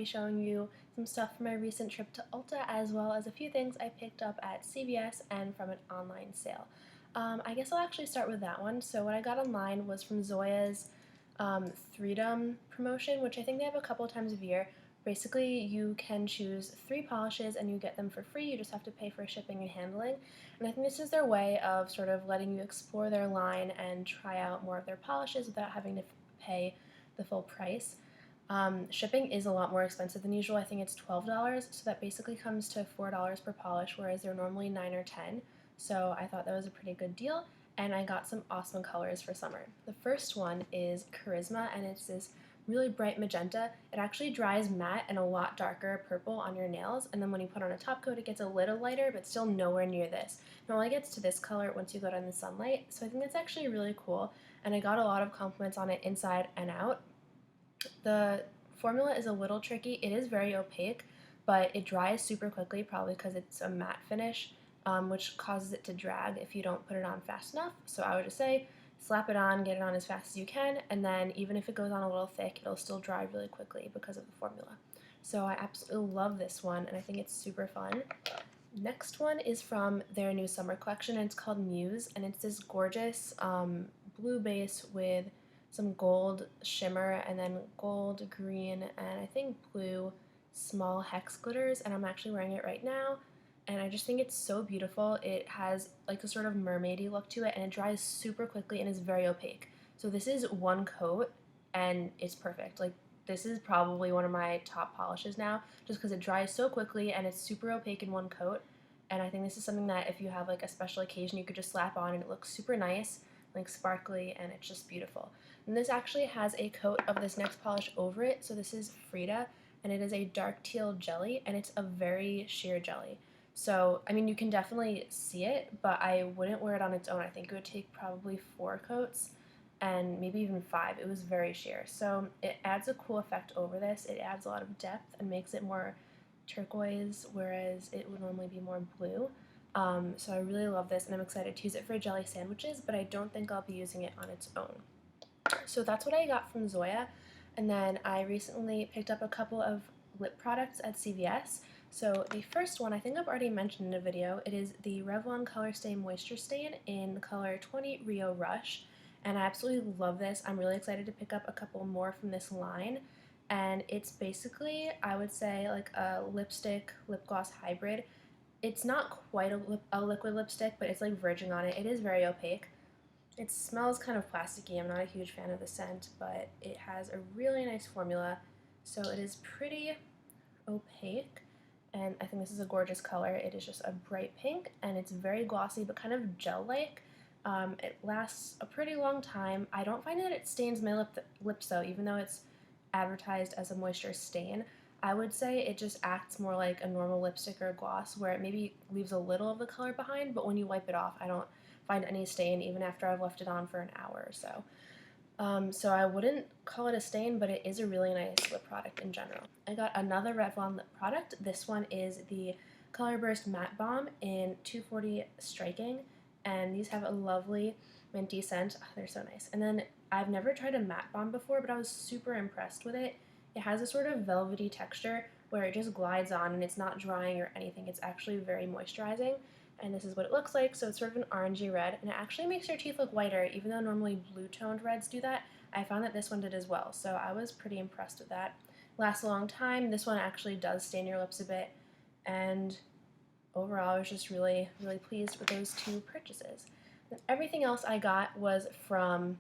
showing you some stuff from my recent trip to Ulta, as well as a few things I picked up at CVS and from an online sale. I guess I'll actually start with that one. So what I got online was from Zoya's Freedom promotion, which I think they have a couple of times a year. Basically, you can choose 3 polishes and you get them for free. You just have to pay for shipping and handling. And I think this is their way of sort of letting you explore their line and try out more of their polishes without having to pay the full price. Shipping is a lot more expensive than usual. I think it's $12, so that basically comes to $4 per polish, whereas they're normally $9 or $10. So I thought that was a pretty good deal, and I got some awesome colors for summer. The first one is Charisma, and it's this really bright magenta. It actually dries matte and a lot darker purple on your nails, and then when you put on a top coat it gets a little lighter, but still nowhere near this. It only gets to this color once you go out in the sunlight, so I think that's actually really cool, and I got a lot of compliments on it inside and out. The formula is a little tricky. It is very opaque, but it dries super quickly, probably because it's a matte finish, which causes it to drag if you don't put it on fast enough. So I would just say slap it on, get it on as fast as you can, and then even if it goes on a little thick, it'll still dry really quickly because of the formula. So I absolutely love this one, and I think it's super fun. Next one is from their new summer collection, and it's called Muse, and it's this gorgeous blue base with some gold shimmer and then gold, green, and I think blue small hex glitters, and I'm actually wearing it right now, and I just think it's so beautiful. It has like a sort of mermaidy look to it, and it dries super quickly and is very opaque. So this is one coat and it's perfect. Like, this is probably one of my top polishes now, just because it dries so quickly and it's super opaque in one coat. And I think this is something that if you have like a special occasion, you could just slap on and it looks super nice, like sparkly, and it's just beautiful. And this actually has a coat of this next polish over it. So this is Frida, and it is a dark teal jelly, and it's a very sheer jelly. So, I mean, you can definitely see it, but I wouldn't wear it on its own. I think it would take probably 4 coats and maybe even 5. It was very sheer. So it adds a cool effect over this. It adds a lot of depth and makes it more turquoise, whereas it would normally be more blue. So I really love this, and I'm excited to use it for jelly sandwiches, but I don't think I'll be using it on its own. So that's what I got from Zoya, and then I recently picked up a couple of lip products at CVS. So the first one I think I've already mentioned in a video. It is the Revlon Color Stay Moisture Stain in the color 20 Rio Rush, and I absolutely love this. I'm really excited to pick up a couple more from this line, and it's basically, I would say, like a lipstick lip gloss hybrid. It's not quite a liquid lipstick, but it's like verging on it. It is very opaque. It smells kind of plasticky. I'm not a huge fan of the scent, but it has a really nice formula. So it is pretty opaque, and I think this is a gorgeous color. It is just a bright pink, and it's very glossy, but kind of gel-like. It lasts a pretty long time. I don't find that it stains my lips though, even though it's advertised as a moisture stain. I would say it just acts more like a normal lipstick or gloss, where it maybe leaves a little of the color behind, but when you wipe it off, I don't find any stain even after I've left it on for an hour or so. So I wouldn't call it a stain, but it is a really nice lip product in general. I got another Revlon lip product. This one is the Color Burst Matte Balm in 240 Striking, and these have a lovely minty scent. Oh, they're so nice. And then I've never tried a matte balm before, but I was super impressed with it. It has a sort of velvety texture where it just glides on and it's not drying or anything. It's actually very moisturizing, and this is what it looks like. So it's sort of an orangey red, and it actually makes your teeth look whiter, even though normally blue-toned reds do that. I found that this one did as well, so I was pretty impressed with that. Lasts a long time. This one actually does stain your lips a bit, and overall I was just really, really pleased with those 2 purchases. And everything else I got was from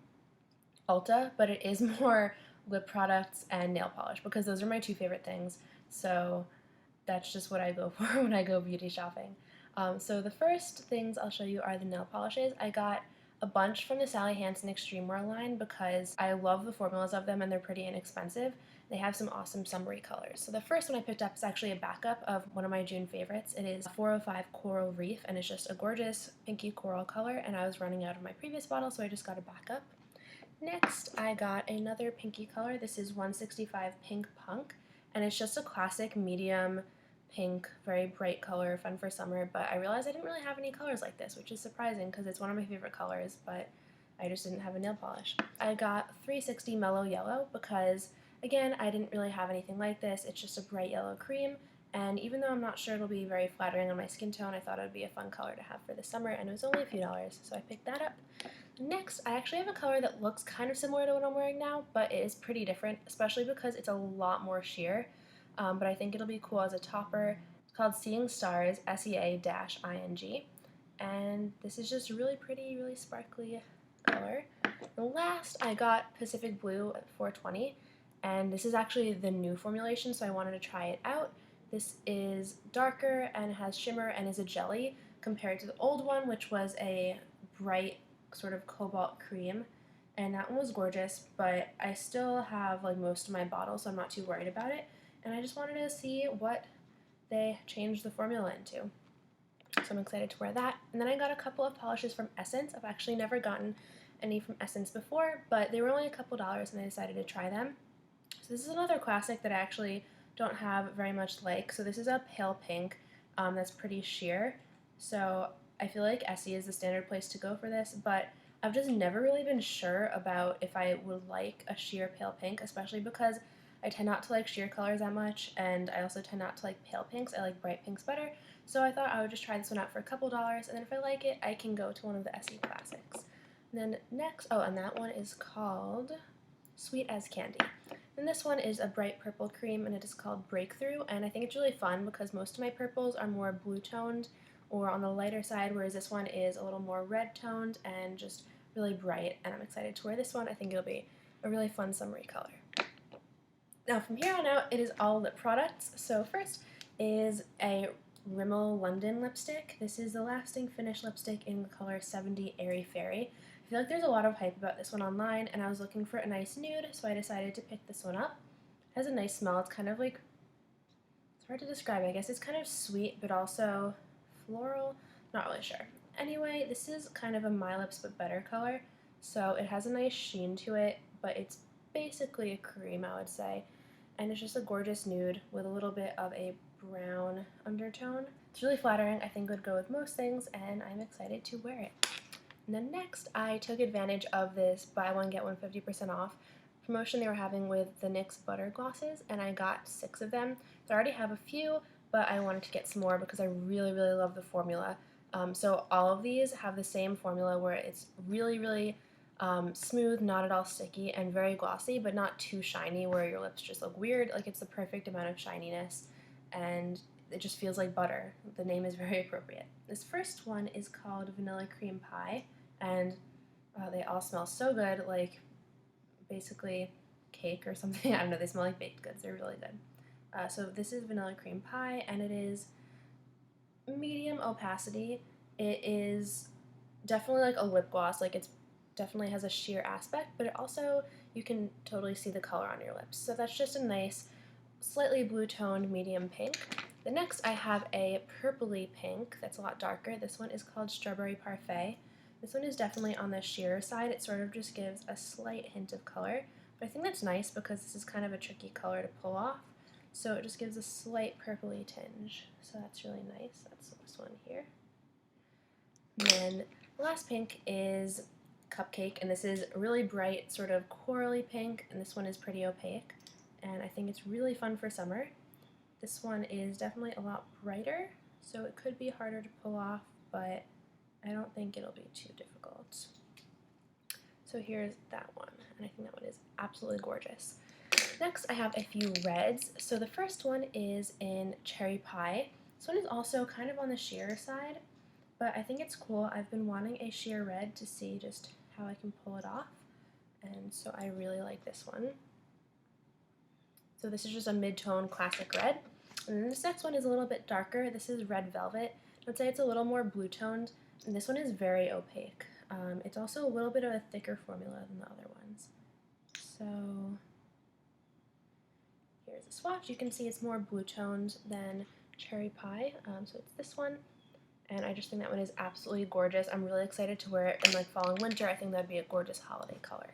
Ulta, but it is more lip products and nail polish, because those are my 2 favorite things, so that's just what I go for when I go beauty shopping. So the first things I'll show you are the nail polishes. I got a bunch from the Sally Hansen Extreme Wear line because I love the formulas of them and they're pretty inexpensive. They have some awesome summery colors. So the first one I picked up is actually a backup of one of my June favorites. It is 405 Coral Reef, and it's just a gorgeous pinky coral color, and I was running out of my previous bottle, so I just got a backup. Next, I got another pinky color. This is 165 Pink Punk, and it's just a classic medium pink, very bright color, fun for summer, but I realized I didn't really have any colors like this, which is surprising because it's one of my favorite colors, but I just didn't have a nail polish. I got 360 Mellow Yellow because Again, I didn't really have anything like this. It's just a bright yellow cream, and even though I'm not sure it'll be very flattering on my skin tone, I thought it would be a fun color to have for the summer, and it was only a few dollars, so I picked that up. Next, I actually have a color that looks kind of similar to what I'm wearing now, but it is pretty different, especially because it's a lot more sheer, but I think it'll be cool as a topper. It's called Seeing Stars, SEA-ING, and this is just really pretty, really sparkly color. The last, I got Pacific Blue at 420, and this is actually the new formulation, so I wanted to try it out. This is darker and has shimmer and is a jelly compared to the old one, which was a bright sort of cobalt cream, and that one was gorgeous, but I still have like most of my bottle, so I'm not too worried about it, and I just wanted to see what they changed the formula into. So I'm excited to wear that. And then I got a couple of polishes from Essence. I've actually never gotten any from Essence before, but they were only a couple dollars and I decided to try them. So this is another classic that I actually don't have very much like. So this is a pale pink that's pretty sheer. So I feel like Essie is the standard place to go for this, but I've just never really been sure about if I would like a sheer pale pink, especially because I tend not to like sheer colors that much, and I also tend not to like pale pinks. I like bright pinks better. So I thought I would just try this one out for a couple dollars, and then if I like it, I can go to one of the Essie classics. And then next, oh, and that one is called Sweet as Candy. And this one is a bright purple cream, and it is called Breakthrough, and I think it's really fun because most of my purples are more blue toned or on the lighter side, whereas this one is a little more red toned and just really bright, and I'm excited to wear this one. I think it'll be a really fun summery color. Now from here on out, it is all lip products. So first is a Rimmel London lipstick. This is the Lasting Finish lipstick in the color 70 Airy Fairy. I feel like there's a lot of hype about this one online, and I was looking for a nice nude, so I decided to pick this one up. It has a nice smell. It's kind of like, it's hard to describe. I guess it's kind of sweet, but also floral. Not really sure. Anyway, this is kind of a My Lips But Better color, so it has a nice sheen to it, but it's basically a cream, I would say. And it's just a gorgeous nude with a little bit of a brown undertone. It's really flattering. I think it would go with most things, and I'm excited to wear it. And then next, I took advantage of this buy one get one 50% off promotion they were having with the NYX Butter Glosses, and I got 6 of them. So I already have a few, but I wanted to get some more because I really, really love the formula. So all of these have the same formula where it's really, really smooth, not at all sticky, and very glossy, but not too shiny where your lips just look weird. Like, it's the perfect amount of shininess, and it just feels like butter. The name is very appropriate. This first one is called Vanilla Cream Pie, and they all smell so good, like basically cake or something. I don't know, they smell like baked goods. They're really good. So this is Vanilla Cream Pie, and it is medium opacity. It is definitely like a lip gloss. Like, it's definitely has a sheer aspect, but it also, you can totally see the color on your lips. So that's just a nice, slightly blue toned medium pink. The next I have a purpley pink that's a lot darker. This one is called Strawberry Parfait. This one is definitely on the sheer side. It sort of just gives a slight hint of color, but I think that's nice because this is kind of a tricky color to pull off. So it just gives a slight purpley tinge. So that's really nice. That's this one here. And then the last pink is Cupcake, and this is really bright, sort of corally pink, and this one is pretty opaque, and I think it's really fun for summer. This one is definitely a lot brighter, so it could be harder to pull off, but I don't think it'll be too difficult. So here's that one, and I think that one is absolutely gorgeous. Next, I have a few reds. So the first one is in Cherry Pie. This one is also kind of on the sheer side, but I think it's cool. I've been wanting a sheer red to see just how I can pull it off, and so I really like this one. So this is just a mid-tone classic red. And then this next one is a little bit darker. This is Red Velvet. I'd say it's a little more blue-toned, and this one is very opaque. It's also a little bit of a thicker formula than the other ones. So here's a swatch. You can see it's more blue-toned than Cherry Pie, so it's this one. And I just think that one is absolutely gorgeous. I'm really excited to wear it in like fall and winter. I think that'd be a gorgeous holiday color.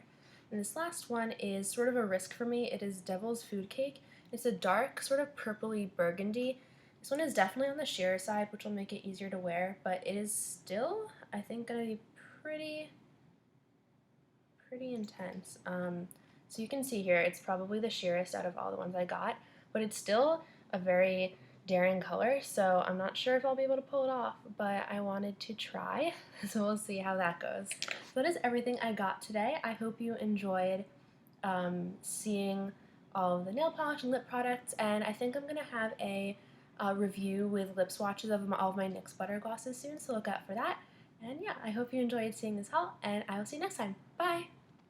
And this last one is sort of a risk for me. It is Devil's Food Cake. It's a dark, sort of purpley burgundy. This one is definitely on the sheer side, which will make it easier to wear, but it is still, I think, gonna be pretty intense. So you can see here, it's probably the sheerest out of all the ones I got, but it's still a very daring color, so I'm not sure if I'll be able to pull it off, but I wanted to try, so we'll see how that goes. So that is everything I got today. I hope you enjoyed seeing all of the nail polish and lip products, and I think I'm going to have a review with lip swatches of all of my NYX butter glosses soon, so look out for that. And yeah, I hope you enjoyed seeing this haul, and I will see you next time. Bye!